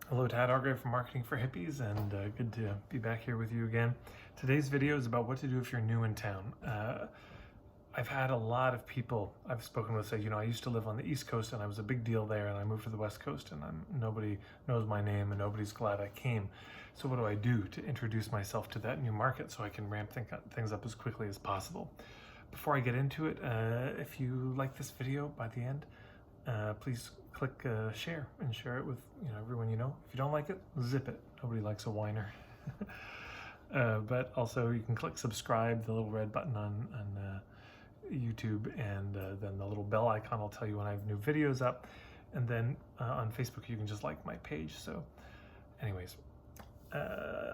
Hello, Tad Argray from Marketing for Hippies, and good to be back here with you again. Today's video is about what to do if you're new in town. I've had a lot of people I've spoken with say, I used to live on the East Coast and I was a big deal there, and I moved to the West Coast and nobody knows my name and nobody's glad I came. So what do I do to introduce myself to that new market so I can ramp things up as quickly as possible? Before I get into it, if you like this video by the end, please click share and share it with everyone you know. If you don't like it, zip it. Nobody likes a whiner. But also you can click subscribe, the little red button on YouTube, and then the little bell icon will tell you when I have new videos up. And then on Facebook you can just like my page. So anyways,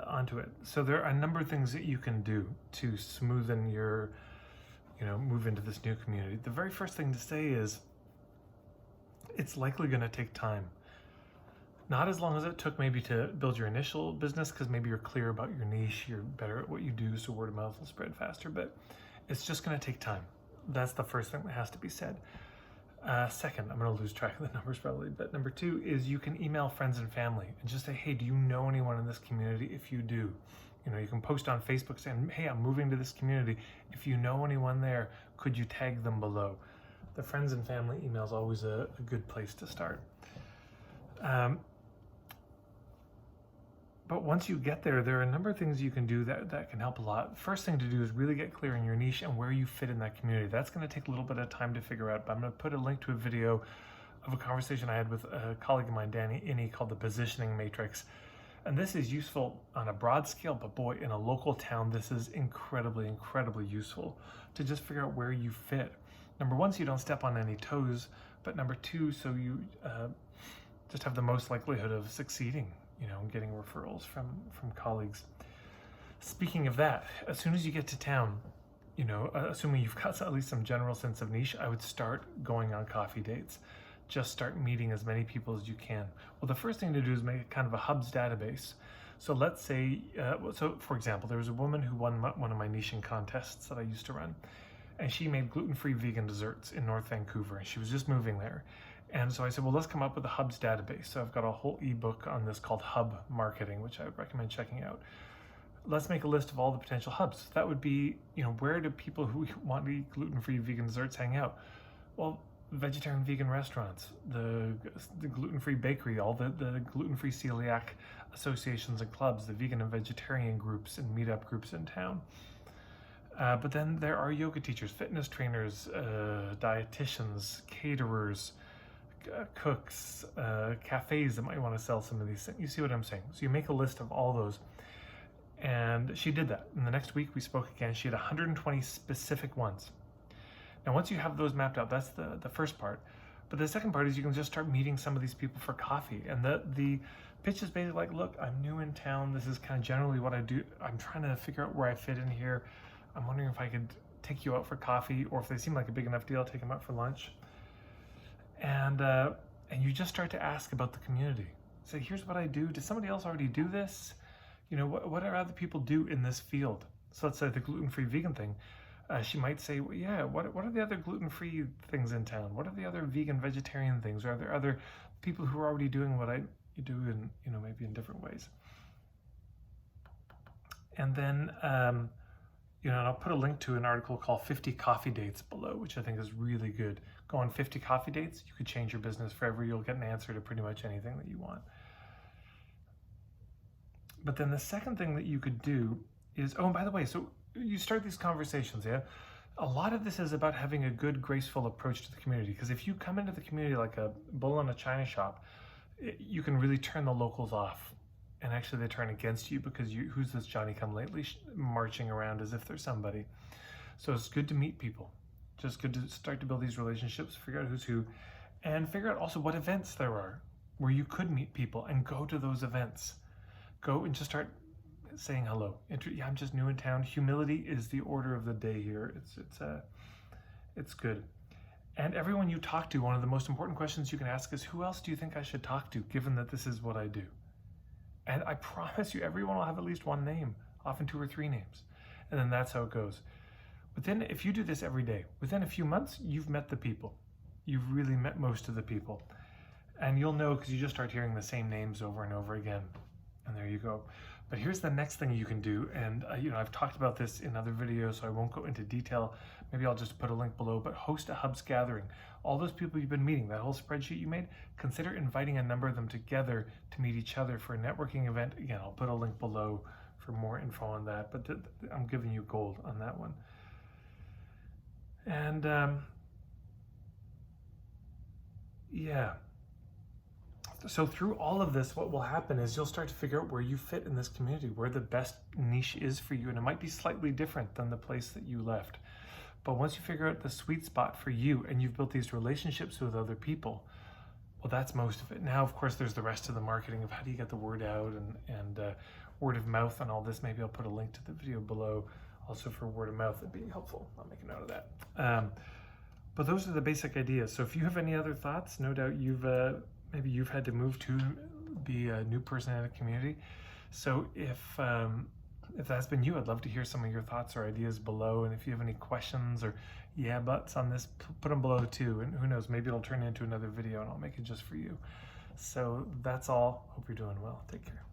onto it. So there are a number of things that you can do to smoothen your move into this new community. The very first thing to say is it's likely going to take time. Not as long as it took maybe to build your initial business, because maybe you're clear about your niche, you're better at what you do, so word of mouth will spread faster, but it's just going to take time. That's the first thing that has to be said. Second, I'm going to lose track of the numbers probably, but number two is you can email friends and family and just say, hey, do you know anyone in this community? If you do, you can post on Facebook saying, hey, I'm moving to this community. If you know anyone there, could you tag them below? The friends and family email is always a good place to start. But once you get there, there are a number of things you can do that can help a lot. First thing to do is really get clear in your niche and where you fit in that community. That's going to take a little bit of time to figure out, but I'm going to put a link to a video of a conversation I had with a colleague of mine, Danny Inney, called the Positioning Matrix. And this is useful on a broad scale, but boy, in a local town, this is incredibly, incredibly useful to just figure out where you fit. Number one, so you don't step on any toes, but number two, so you just have the most likelihood of succeeding, getting referrals from colleagues. Speaking of that, as soon as you get to town, assuming you've got at least some general sense of niche, I would start going on coffee dates. Just start meeting as many people as you can. Well, the first thing to do is make kind of a hubs database. So let's say, for example, there was a woman who won one of my niching contests that I used to run. And she made gluten-free vegan desserts in North Vancouver, and she was just moving there. And so I said, well, let's come up with a hubs database. So I've got a whole ebook on this called Hub Marketing, which I would recommend checking out. Let's make a list of all the potential hubs. That would be, where do people who want to eat gluten-free vegan desserts hang out? Well, vegetarian vegan restaurants, the gluten-free bakery, all the gluten-free celiac associations and clubs, the vegan and vegetarian groups and meetup groups in town. But then there are yoga teachers, fitness trainers, dietitians, caterers, cooks, cafes that might want to sell some of these things. You see what I'm saying? So you make a list of all those. And she did that. And the next week we spoke again. She had 120 specific ones. Now, once you have those mapped out, that's the first part. But the second part is you can just start meeting some of these people for coffee. And the pitch is basically like, look, I'm new in town. This is kind of generally what I do. I'm trying to figure out where I fit in here. I'm wondering if I could take you out for coffee, or if they seem like a big enough deal, take them out for lunch. And you just start to ask about the community. Say, here's what I do. Does somebody else already do this? What do other people do in this field? So let's say the gluten-free vegan thing. She might say, well, yeah, what are the other gluten-free things in town? What are the other vegan, vegetarian things? Or are there other people who are already doing what I do in, maybe in different ways? And then, and I'll put a link to an article called 50 Coffee Dates below, which I think is really good. Go on 50 coffee dates. You could change your business forever. You'll get an answer to pretty much anything that you want. But then the second thing that you could do is, oh, and by the way, so you start these conversations, yeah? A lot of this is about having a good, graceful approach to the community. Because if you come into the community like a bull in a china shop, you can really turn the locals off. And actually they turn against you because who's this Johnny-come-lately marching around as if they're somebody. So it's good to meet people. Just good to start to build these relationships, figure out who's who, and figure out also what events there are where you could meet people, and go to those events. Go and just start saying hello. Yeah, I'm just new in town. Humility is the order of the day here. It's good. And everyone you talk to, one of the most important questions you can ask is, who else do you think I should talk to, given that this is what I do? And I promise you, everyone will have at least one name, often 2 or 3 names. And then that's how it goes. If you do this every day, within a few months, you've met the people. You've really met most of the people. And you'll know because you just start hearing the same names over and over again. And there you go. But here's the next thing you can do. And I've talked about this in other videos, so I won't go into detail. Maybe I'll just put a link below, but host a Hubs gathering. All those people you've been meeting, that whole spreadsheet you made, consider inviting a number of them together to meet each other for a networking event. Again, I'll put a link below for more info on that, but I'm giving you gold on that one. And yeah. So through all of this, what will happen is you'll start to figure out where you fit in this community, where the best niche is for you. And it might be slightly different than the place that you left. But once you figure out the sweet spot for you and you've built these relationships with other people, well, that's most of it. Now, of course, there's the rest of the marketing of how do you get the word out and word of mouth and all this. Maybe I'll put a link to the video below also for word of mouth. It'd be helpful. I'll make a note of that. But those are the basic ideas. So if you have any other thoughts, no doubt maybe you've had to move to be a new person in a community. So if that's been you, I'd love to hear some of your thoughts or ideas below. And if you have any questions or yeah buts on this, put them below too. And who knows, maybe it'll turn into another video and I'll make it just for you. So that's all. Hope you're doing well. Take care.